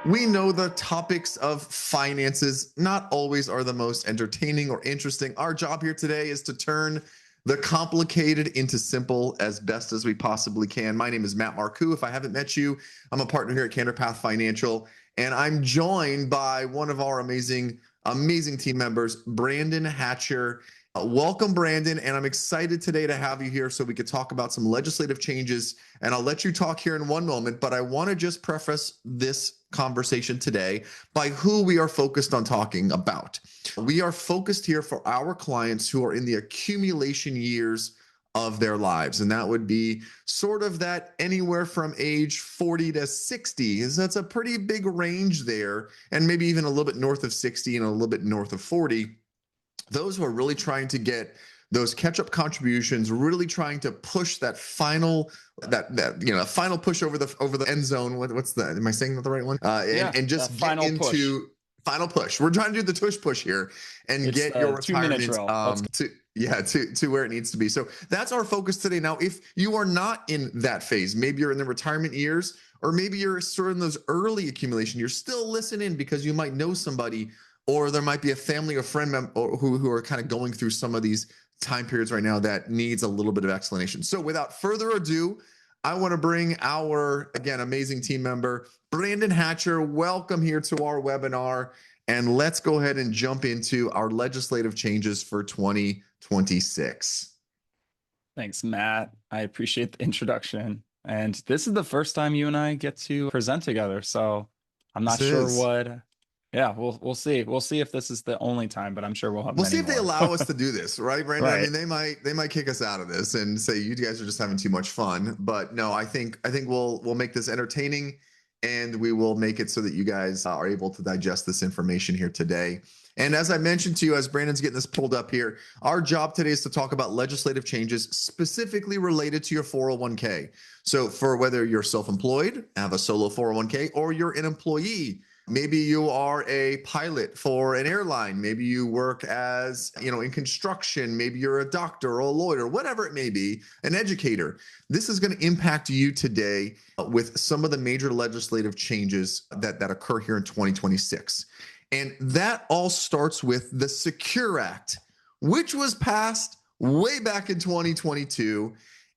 We know the topics of finances not always are the most entertaining or interesting. Our job here today is to turn the complicated into simple as best as we possibly can. My name is Matt Marcoux. If I haven't met you, I'm a partner here at Cantor Path Financial, and I'm joined by one of our amazing team members, Brandon Hatcher. Welcome, Brandon, and I'm excited today to have you here so we could talk about some legislative changes. And I'll let you talk here in one moment, but I want to just preface this conversation today by who we are focused on talking about. We are focused here for our clients who are in the accumulation years of their lives. And that would be sort of that anywhere from age 40 to 60. That's a pretty big range there. And maybe even a little bit north of 60 and a little bit north of 40. Those who are really trying to get those catch-up contributions, really trying to push that final final push over the end zone. What's the? Am I saying that the right one? And just get final push. into final push. We're trying to do the tush push here and It's get your the 2-minute retirement drill. Let's to where it needs to be. So that's our focus today. Now, if you are not in that phase, maybe you're in the retirement years, or maybe you're sort of in those early accumulation, you're still listening because you might know somebody, or there might be a family or friend member who are kind of going through some of these time periods right now that needs a little bit of explanation. So without further ado, I want to bring our, again, amazing team member, Brandon Hatcher. Welcome here to our webinar. And let's go ahead and jump into our legislative changes for 2026. Thanks, Matt. I appreciate the introduction. And this is the first time you and I get to present together. So I'm not sure what. Yeah, we'll see. We'll see if this is the only time, but I'm sure we'll have. We'll see if they allow us to do this, right, Brandon? Right. I mean, they might kick us out of this and say you guys are just having too much fun. But no, I think we'll make this entertaining, and we will make it so that you guys are able to digest this information here today. And as I mentioned to you, as Brandon's getting this pulled up here, our job today is to talk about legislative changes specifically related to your 401k. So for whether you're self-employed, have a solo 401k, or you're an employee. Maybe you are a pilot for an airline. Maybe you work as, in construction. Maybe you're a doctor or a lawyer, whatever it may be, an educator. This is going to impact you today with some of the major legislative changes that occur here in 2026. And that all starts with the Secure Act, which was passed way back in 2022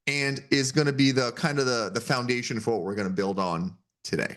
and is going to be the kind of the foundation for what we're going to build on today.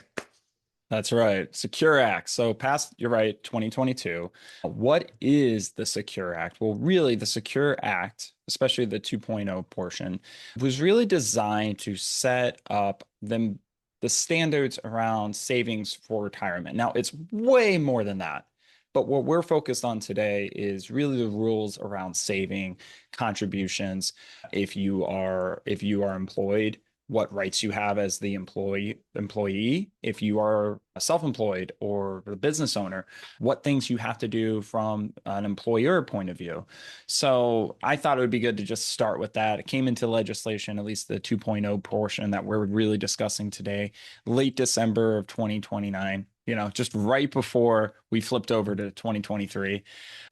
That's right. Secure Act. So passed, you're right, 2022. What is the Secure Act? Well, really, the Secure Act, especially the 2.0 portion, was really designed to set up the standards around savings for retirement. Now, it's way more than that. But what we're focused on today is really the rules around saving contributions. If you are employed, what rights you have as the employee, if you are self-employed or the business owner, what things you have to do from an employer point of view. So I thought it would be good to just start with that. It came into legislation, at least the 2.0 portion that we're really discussing today, late December of 2029, just right before we flipped over to 2023.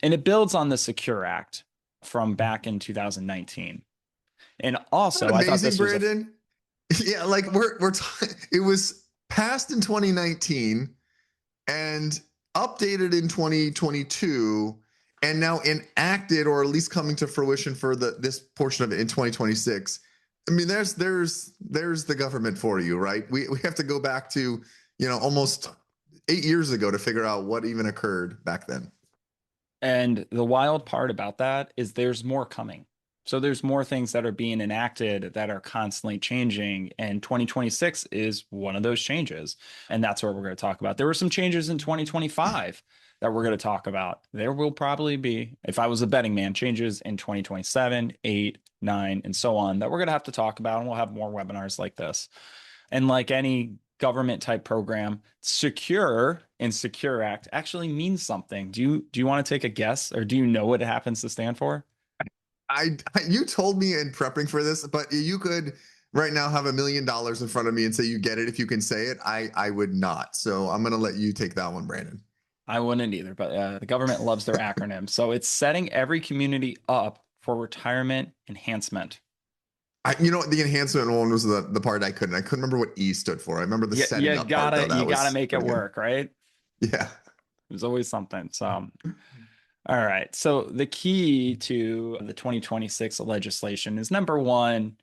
And it builds on the Secure Act from back in 2019. And also, amazing, I thought this was Brandon. Yeah, like it was passed in 2019 and updated in 2022 and now enacted, or at least coming to fruition for this portion of it in 2026. I mean, there's the government for you, right? We have to go back to, almost 8 years ago to figure out what even occurred back then. And the wild part about that is there's more coming. So there's more things that are being enacted that are constantly changing, and 2026 is one of those changes. And that's what we're going to talk about. There were some changes in 2025 that we're going to talk about. There will probably be, if I was a betting man, changes in 2027, 8, 9, and so on that we're going to have to talk about, and we'll have more webinars like this. And like any government type program, secure and Secure Act actually means something. Do you want to take a guess, or do you know what it happens to stand for? You told me in prepping for this, but you could right now have $1 million in front of me and say you get it if you can say it. I would not. So I'm going to let you take that one, Brandon. I wouldn't either, but the government loves their acronym. So it's setting every community up for retirement enhancement. The enhancement one was the part I couldn't remember what E stood for. I remember the Yeah, setting up part though. you That gotta was make it pretty good. work, right? Yeah. There's always something. So, all right. So the key to the 2026 legislation is number one,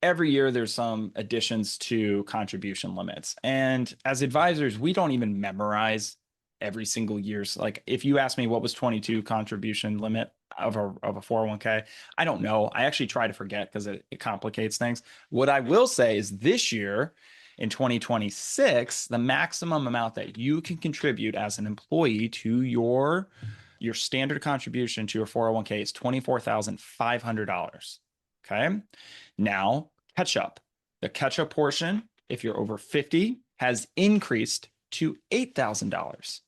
every year there's some additions to contribution limits. And as advisors, we don't even memorize every single year's. Like if you ask me what was 22 contribution limit of a 401k, I don't know. I actually try to forget because it complicates things. What I will say is this year in 2026, the maximum amount that you can contribute as an employee to your standard contribution to your 401k is $24,500. Okay. Now, catch up. The catch up portion, if you're over 50, has increased to $8,000.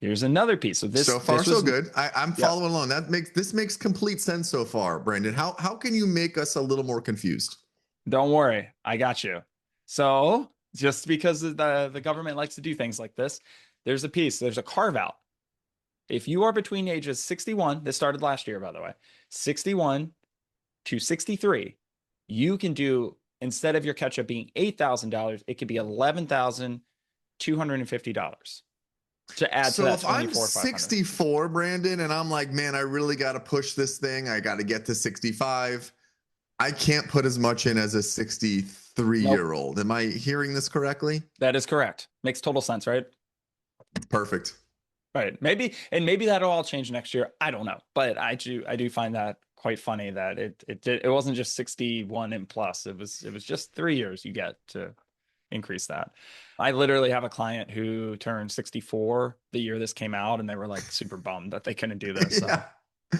Here's another piece. So So far, this so was good. I'm yeah. following along. This makes complete sense so far, Brandon. How can you make us a little more confused? Don't worry, I got you. So just because the government likes to do things like this, there's a piece. There's a carve out. If you are between ages 61, this started last year, by the way, 61 to 63, you can do, instead of your catch up being $8,000, it could be $11,250 to add to So that if I'm 24,500. 64, Brandon, and I'm like, man, I really got to push this thing. I got to get to 65. I can't put as much in as a 63 Nope, year old. Am I hearing this correctly? that is correct. Makes total sense, right? Perfect. Right. Maybe that'll all change next year. I don't know, but I do find that quite funny that it wasn't just 61 and plus. It was just 3 years you get to increase that. I literally have a client who turned 64 the year this came out, and they were like super bummed that they couldn't do this. So Yeah.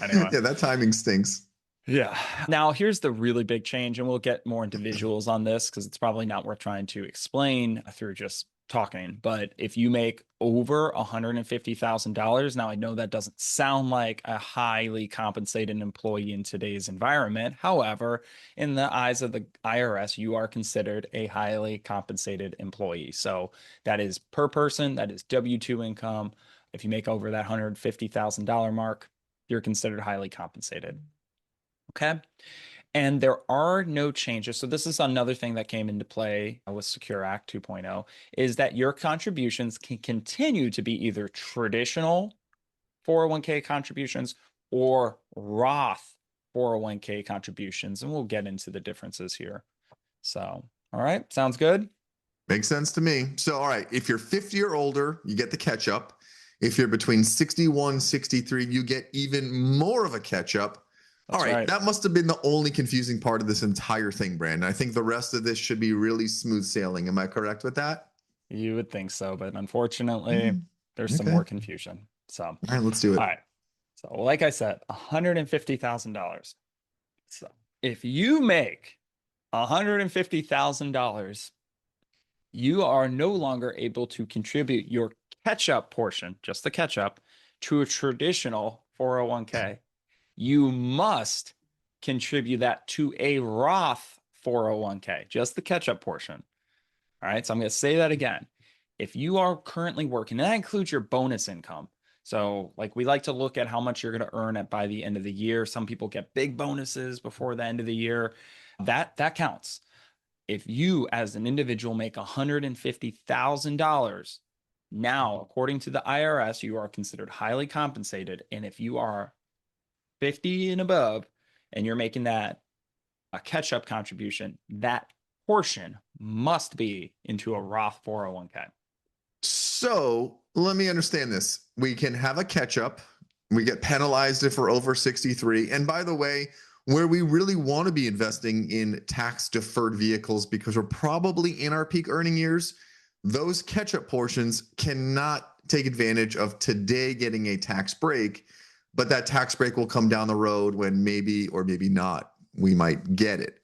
anyway. Yeah, that timing stinks. Yeah. Now, here's the really big change, and we'll get more into visuals on this because it's probably not worth trying to explain through just talking. But if you make over $150,000, now I know that doesn't sound like a highly compensated employee in today's environment. However, in the eyes of the IRS, you are considered a highly compensated employee. So that is per person, that is W-2 income. If you make over that $150,000 mark, you're considered highly compensated. Okay. And there are no changes. So this is another thing that came into play with Secure Act 2.0 is that your contributions can continue to be either traditional 401k contributions or Roth 401k contributions. And we'll get into the differences here. So, all right. Sounds good. Makes sense to me. So, all right, if you're 50 or older, you get the catch up. If you're between 61, 63, you get even more of a catch up. All That's right, right. that must have been the only confusing part of this entire thing, Brandon. I think the rest of this should be really smooth sailing. Am I correct with that? You would think so, but unfortunately, Mm, there's some okay. more All confusion. So, all right, let's do it. right. So, like I said, $150,000. So, if you make $150,000, you are no longer able to contribute your catch up portion, just the catch up, to a traditional 401k. You must contribute that to a Roth 401k, just the catch up portion. All right. So I'm going to say that again. If you are currently working, and that includes your bonus income. So, like, we like to look at how much you're going to earn at by the end of the year. Some people get big bonuses before the end of the year. That counts. If you, as an individual, make $150,000, now, according to the IRS, you are considered highly compensated. And if you are 50 and above, and you're making that a catch-up contribution, that portion must be into a Roth 401k. So let me understand this. We can have a catch up. We get penalized if we're over 63. And by the way, where we really want to be investing in tax deferred vehicles because we're probably in our peak earning years, those catch up portions cannot take advantage of today getting a tax break, but that tax break will come down the road when maybe or maybe not we might get it.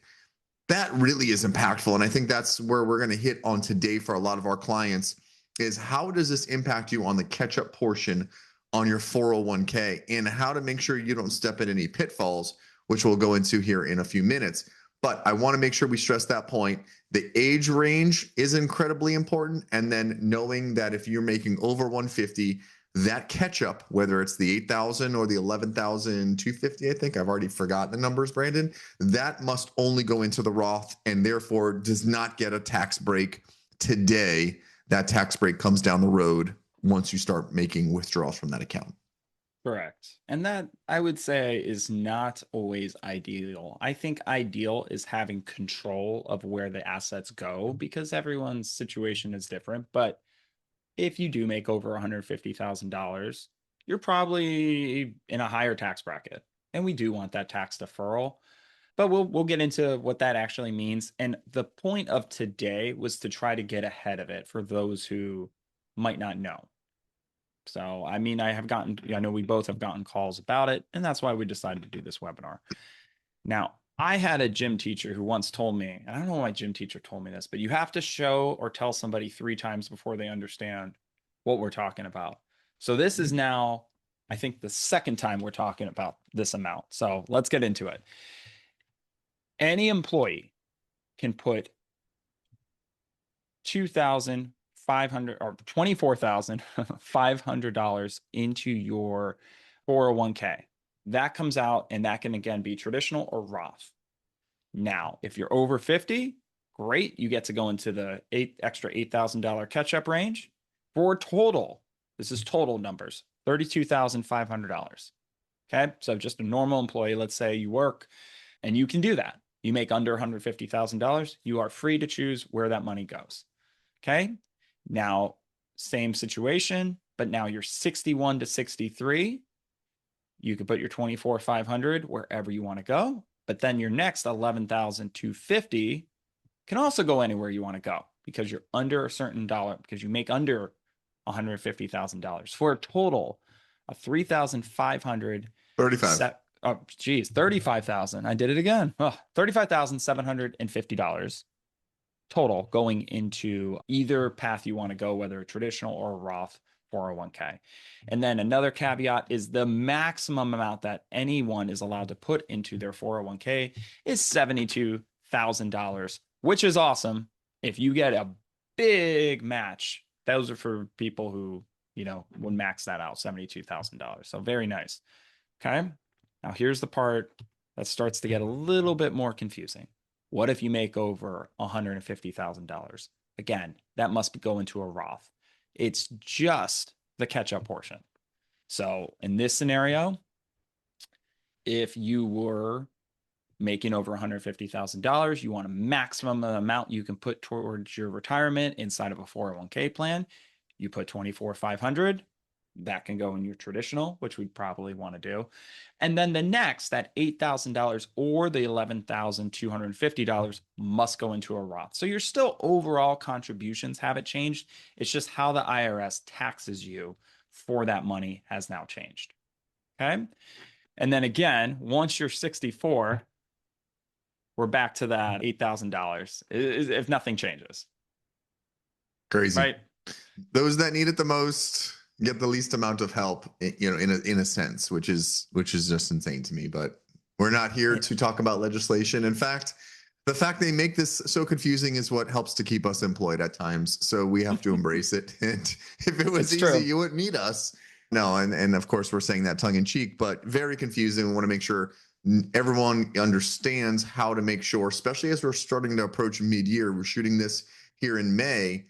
That really is impactful. And I think that's where we're going to hit on today for a lot of our clients is how does this impact you on the catch up portion on your 401k and how to make sure you don't step in any pitfalls, which we'll go into here in a few minutes. But I want to make sure we stress that point. The age range is incredibly important. And then knowing that if you're making over 150, that catch up, whether it's the 8,000 or the 11,250, I think I've already forgotten the numbers, Brandon, that must only go into the Roth and therefore does not get a tax break today. That tax break comes down the road once you start making withdrawals from that account. Correct. And that I would say is not always ideal. I think ideal is having control of where the assets go because everyone's situation is different. But if you do make over $150,000, you're probably in a higher tax bracket. And we do want that tax deferral. But we'll get into what that actually means. And the point of today was to try to get ahead of it for those who might not know. So, I mean, I know we both have gotten calls about it, and that's why we decided to do this webinar. Now, I had a gym teacher who once told me, and I don't know why my gym teacher told me this, but you have to show or tell somebody 3 times before they understand what we're talking about. So this is now, I think, the second time we're talking about this amount. So let's get into it. Any employee can put 2,500 or $24,500 into your 401k. That comes out, and that can again be traditional or Roth. Now, if you're over 50, great, you get to go into the extra $8,000 catch-up range for total. This is total numbers, $32,500. Okay, so just a normal employee, let's say you work, and you can do that. You make under $150,000, you are free to choose where that money goes. Okay, now same situation, but now you're 61 to 63. You can put your 24,500 wherever you want to go, but then your next 11,250 can also go anywhere you want to go because you're under a certain dollar, because you make under $150,000 for a total of 3,500. 35. Oh, geez, 35,000. I did it again. Oh, $35,750 total going into either path you want to go, whether a traditional or a Roth 401k. And then another caveat is the maximum amount that anyone is allowed to put into their 401k is $72,000, which is awesome. If you get a big match, those are for people who, would max that out, $72,000. So very nice. Okay. Now here's the part that starts to get a little bit more confusing. What if you make over $150,000? Again, that must go into a Roth. It's just the catch-up portion. So in this scenario, if you were making over $150,000, you want a maximum amount you can put towards your retirement inside of a 401k plan. You put 24,500. That can go in your traditional, which we'd probably want to do. And then the next, that $8,000 or the $11,250 must go into a Roth. So your still overall contributions haven't changed. It's just how the IRS taxes you for that money has now changed. Okay. And then again, once you're 64, we're back to that $8,000 if nothing changes. Crazy. Right. Those that need it the most get the least amount of help, in a sense, which is just insane to me. But we're not here to talk about legislation. In fact, the fact they make this so confusing is what helps to keep us employed at times. So we have to embrace it. And if it was easy, you wouldn't need us. No, and of course we're saying that tongue in cheek, but very confusing. We want to make sure everyone understands how to make sure, especially as we're starting to approach mid-year. We're shooting this here in May.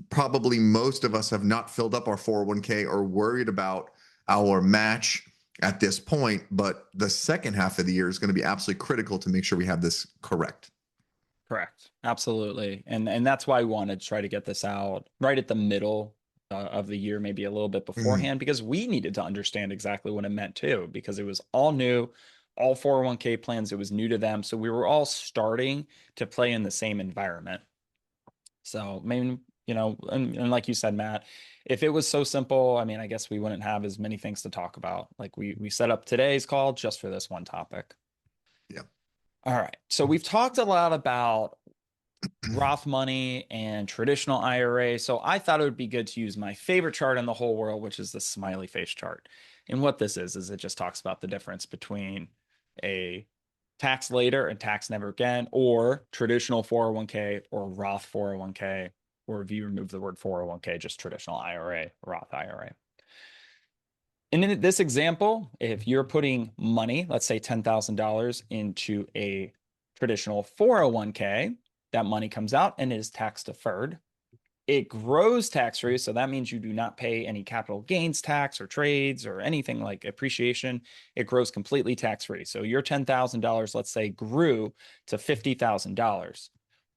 Probably most of us have not filled up our 401k or worried about our match at this point, but the second half of the year is going to be absolutely critical to make sure we have this correct. Correct. Absolutely. And that's why we wanted to try to get this out right at the middle of the year, maybe a little bit beforehand, because we needed to understand exactly what it meant too, because it was all new, all 401k plans, it was new to them. So we were all starting to play in the same environment. So maybe, and like you said, Matt, if it was so simple, I mean, I guess we wouldn't have as many things to talk about. Like we set up today's call just for this one topic. Yeah. All right. So we've talked a lot about Roth money and traditional IRA. So I thought it would be good to use my favorite chart in the whole world, which is the smiley face chart. And what this is it just talks about the difference between a tax later and tax never again, or traditional 401k or Roth 401k, or if you remove the word 401k, just traditional IRA, Roth IRA. in this example, if you're putting money, let's say $10,000 into a traditional 401k, that money comes out and is tax deferred. It grows tax free. So that means you do not pay any capital gains tax or trades or anything like appreciation. It grows completely tax free. So your $10,000, let's say, grew to $50,000.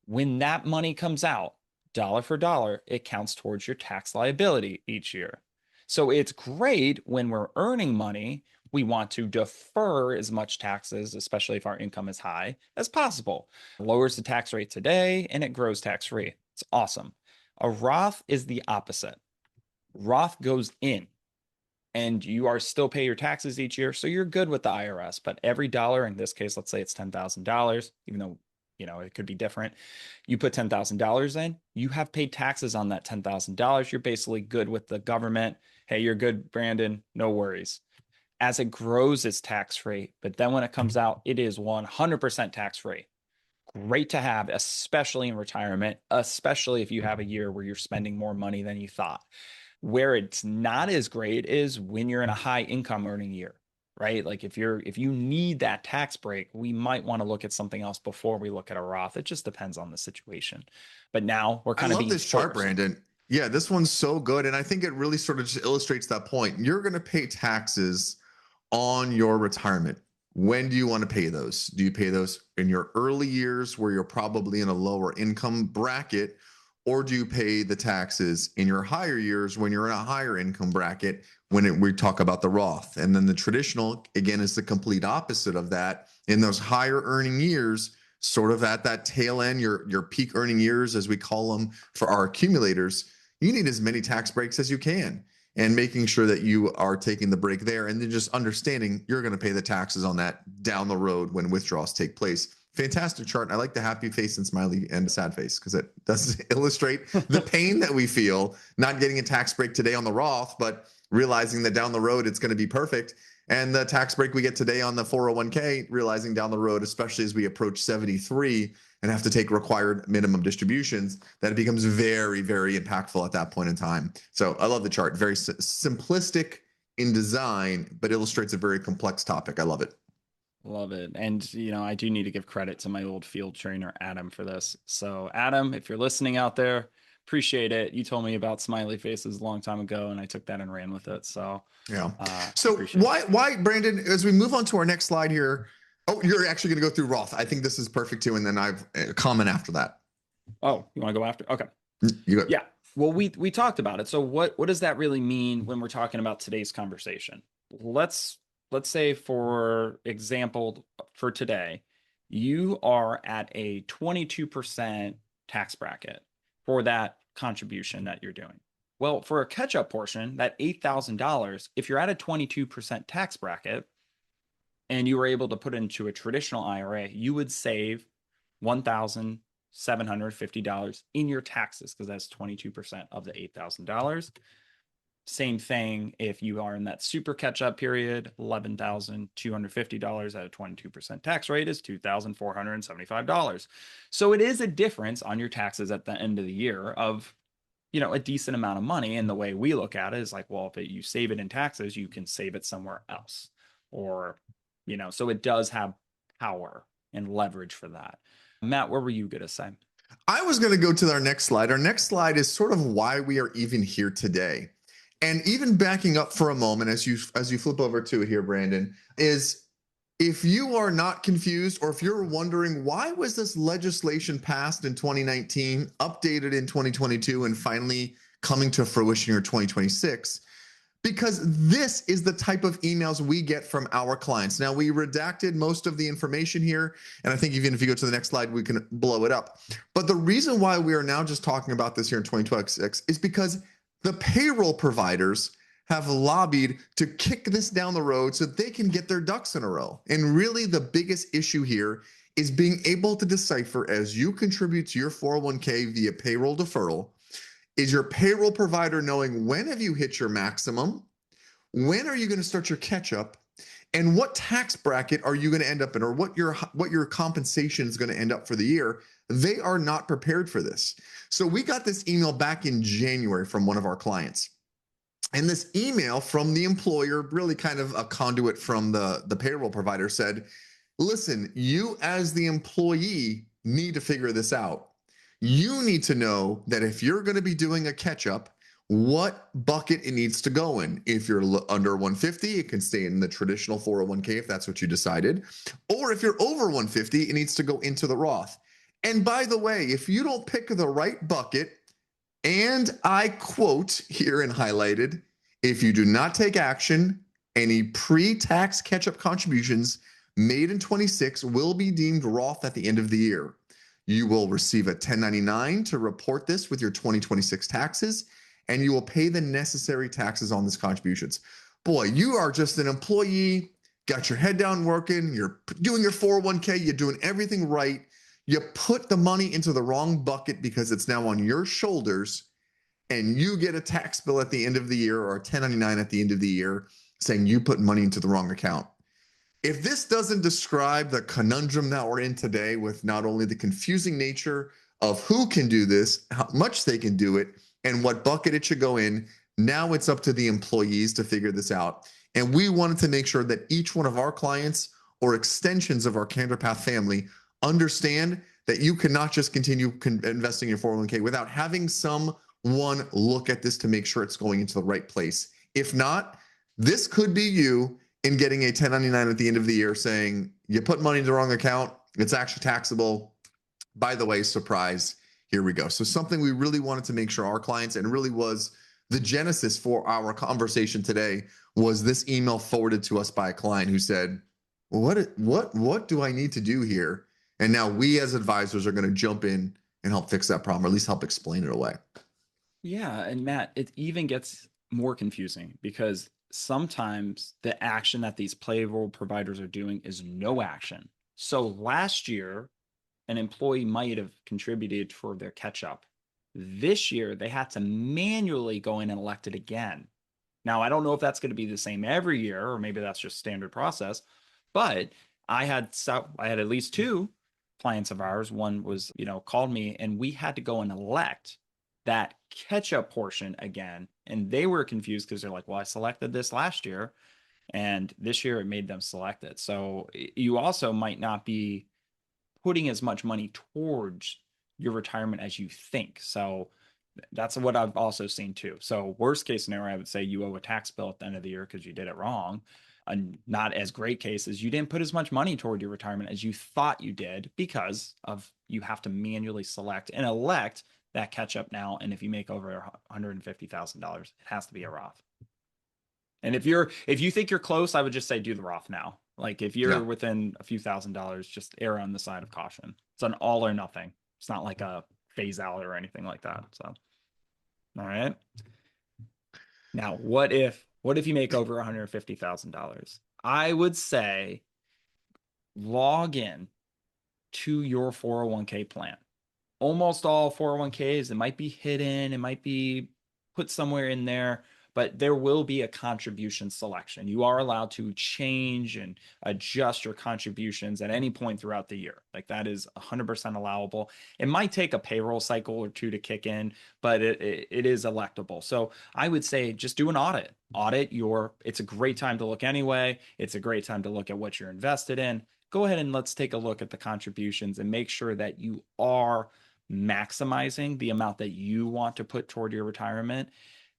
When that money comes out, dollar for dollar, it counts towards your tax liability each year. So it's great when we're earning money. We want to defer as much taxes, especially if our income is high, as possible. It lowers the tax rate today and it grows tax free. It's awesome. A Roth is the opposite. Roth goes in and you are still pay your taxes each year. So you're good with the IRS, but every dollar, in this case, let's say it's $10,000, even though, it could be different. You put $10,000 in, you have paid taxes on that $10,000. You're basically good with the government. Hey, you're good, Brandon. No worries. As it grows, it's tax free. But then when it comes out, it is 100% tax free. Great to have, especially in retirement, especially if you have a year where you're spending more money than you thought. Where it's not as great is when you're in a high income earning year, right? Like if you need that tax break, we might want to look at something else before we look at a Roth. It just depends on the situation. But now we're I kind of love being this chart, forced. Brandon. Yeah, this one's so good. And I think it really sort of just illustrates that point. You're going to pay taxes on your retirement. When do you want to pay those? Do you pay those in your early years where you're probably in a lower income bracket? Or do you pay the taxes in your higher years when you're in a higher income bracket we talk about the Roth? And then the traditional, again, is the complete opposite of that. In those higher earning years, sort of at that tail end, your peak earning years, as we call them for our accumulators, you need as many tax breaks as you can and making sure that you are taking the break there and then just understanding you're going to pay the taxes on that down the road when withdrawals take place. Fantastic chart. I like the happy face and smiley and sad face because it does illustrate the pain that we feel not getting a tax break today on the Roth, but realizing that down the road it's going to be perfect. And the tax break we get today on the 401k, realizing down the road, especially as we approach 73 and have to take required minimum distributions, that it becomes very, very impactful at that point in time. So I love the chart. Very simplistic in design, but illustrates a very complex topic. I love it. Love it. And, I do need to give credit to my old field trainer, Adam, for this. So, Adam, if you're listening out there, appreciate it. You told me about smiley faces a long time ago, and I took that and ran with it. So, yeah. So why, Brandon, as we move on to our next slide here, oh, you're actually going to go through Roth. I think this is perfect too. And then I've a comment after that. Oh, you want to go after? Okay. You go. Yeah. Well, we talked about it. So what does that really mean when we're talking about today's conversation? Let's say, for example, for today, you are at a 22% tax bracket for that contribution that you're doing. Well, for a catch-up portion, that $8,000, if you're at a 22% tax bracket and you were able to put it into a traditional IRA, you would save $1,750 in your taxes because that's 22% of the $8,000. Same thing if you are in that super catch-up period, $11,250 at a 22% tax rate is $2,475. So it is a difference on your taxes at the end of the year of, a decent amount of money. And the way we look at it is like, well, if you save it in taxes, you can save it somewhere else. Or, so it does have power and leverage for that. Matt, what were you going to say? I was going to go to our next slide. Our next slide is sort of why we are even here today. And even backing up for a moment, as you flip over to it here, Brandon, is if you are not confused or if you're wondering why was this legislation passed in 2019, updated in 2022, and finally coming to fruition in 2026, because this is the type of emails we get from our clients. Now, we redacted most of the information here, and I think even if you go to the next slide, we can blow it up. But the reason why we are now just talking about this here in 2026 is because the payroll providers have lobbied to kick this down the road so they can get their ducks in a row. And really the biggest issue here is being able to decipher, as you contribute to your 401k via payroll deferral, is your payroll provider knowing when have you hit your maximum, when are you going to start your catch up, and what tax bracket are you going to end up in, or what your compensation is going to end up for the year. They are not prepared for this. So we got this email back in January from one of our clients. And this email from the employer, really kind of a conduit from the payroll provider, said, listen, you as the employee need to figure this out. You need to know that if you're going to be doing a catch up, what bucket it needs to go in. If you're under 150, it can stay in the traditional 401k if that's what you decided. Or if you're over 150, it needs to go into the Roth. And by the way, if you don't pick the right bucket, and I quote here and highlighted, if you do not take action, any pre-tax catch-up contributions made in 26 will be deemed Roth at the end of the year. You will receive a 1099 to report this with your 2026 taxes, and you will pay the necessary taxes on these contributions. Boy, you are just an employee, got your head down working, you're doing your 401k, you're doing everything right. You put the money into the wrong bucket because it's now on your shoulders, and you get a tax bill at the end of the year or a 1099 at the end of the year saying you put money into the wrong account. If this doesn't describe the conundrum that we're in today, with not only the confusing nature of who can do this, how much they can do it, and what bucket it should go in, now it's up to the employees to figure this out. And we wanted to make sure that each one of our clients or extensions of our Candor Path family understand that you cannot just continue investing in your 401k without having someone look at this to make sure it's going into the right place. If not, this could be you in getting a 1099 at the end of the year saying you put money in the wrong account, it's actually taxable. By the way, surprise, here we go. So something we really wanted to make sure our clients, and really was the genesis for our conversation today, was this email forwarded to us by a client who said, what do I need to do here? And now we as advisors are going to jump in and help fix that problem, or at least help explain it away. Yeah, and Matt, it even gets more confusing because sometimes the action that these payroll providers are doing is no action. So last year, an employee might have contributed for their catch up. This year, they had to manually go in and elect it again. Now, I don't know if that's going to be the same every year, or maybe that's just standard process, but I had at least two clients of ours. One was, called me, and we had to go and elect that catch up portion again. And they were confused because they're like, well, I selected this last year, and this year it made them select it. So you also might not be putting as much money towards your retirement as you think. So that's what I've also seen too. So worst case scenario, I would say you owe a tax bill at the end of the year because you did it wrong. A not as great case is you didn't put as much money toward your retirement as you thought you did because of you have to manually select and elect that catch up now. And if you make over $150,000, it has to be a Roth. And if you think you're close, I would just say do the Roth now. Like if you're within a few $1,000s, just err on the side of caution. It's an all or nothing. It's not like a phase out or anything like that. So, all right. Now, what if you make over $150,000? I would say log in to your 401k plan. Almost all 401ks, it might be hidden, it might be put somewhere in there, but there will be a contribution selection. You are allowed to change and adjust your contributions at any point throughout the year. Like that is 100% allowable. It might take a payroll cycle or two to kick in, but it is electable. So I would say just do an audit. It's a great time to look anyway. It's a great time to look at what you're invested in. Go ahead and let's take a look at the contributions and make sure that you are maximizing the amount that you want to put toward your retirement.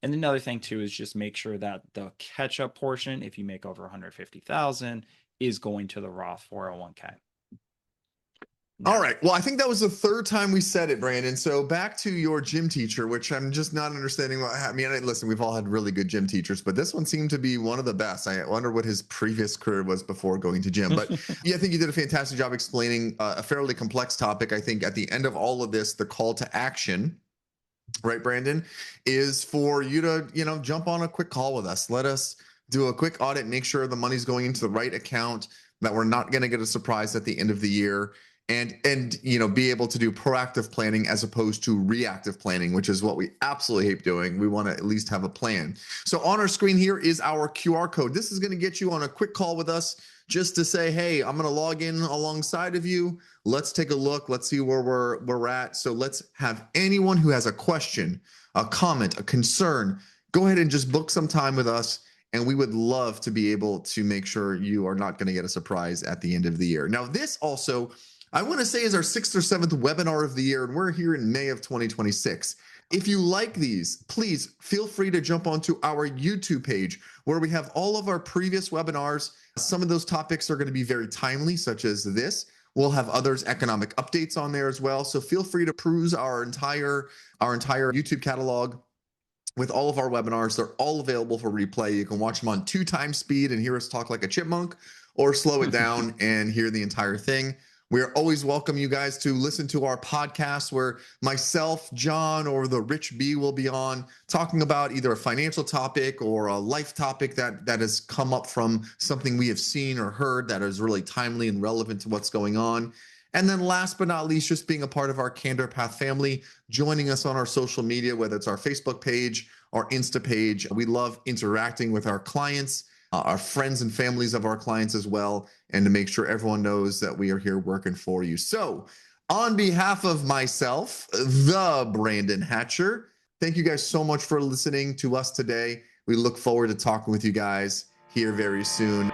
And another thing too is just make sure that the catch-up portion, if you make over 150,000, is going to the Roth 401k. All right. Well, I think that was the third time we said it, Brandon. So back to your gym teacher, which I'm just not understanding. Listen, we've all had really good gym teachers, but this one seemed to be one of the best. I wonder what his previous career was before going to gym. But yeah, I think you did a fantastic job explaining a fairly complex topic. I think at the end of all of this, the call to action, right, Brandon, is for you to, jump on a quick call with us. Let us do a quick audit, make sure the money's going into the right account, that we're not going to get a surprise at the end of the year. And be able to do proactive planning as opposed to reactive planning, which is what we absolutely hate doing. We want to at least have a plan. So on our screen here is our QR code. This is going to get you on a quick call with us just to say, hey, I'm going to log in alongside of you. Let's take a look. Let's see where we're at. So let's have anyone who has a question, a comment, a concern, go ahead and just book some time with us. And we would love to be able to make sure you are not going to get a surprise at the end of the year. Now, this also, I want to say, is our 6th or 7th webinar of the year, and we're here in May of 2026. If you like these, please feel free to jump onto our YouTube page where we have all of our previous webinars. Some of those topics are going to be very timely, such as this. We'll have others economic updates on there as well. So feel free to peruse our entire YouTube catalog with all of our webinars. They're all available for replay. You can watch them on 2x speed and hear us talk like a chipmunk, or slow it down and hear the entire thing. We are always welcome you guys to listen to our podcast where myself, John, or the Rich B will be on talking about either a financial topic or a life topic that has come up from something we have seen or heard that is really timely and relevant to what's going on. And then last but not least, just being a part of our Candor Path family, joining us on our social media, whether it's our Facebook page, our Insta page. We love interacting with our clients, our friends and families of our clients as well, and to make sure everyone knows that we are here working for you. So on behalf of myself, the Brandon Hatcher, thank you guys so much for listening to us today. We look forward to talking with you guys here very soon.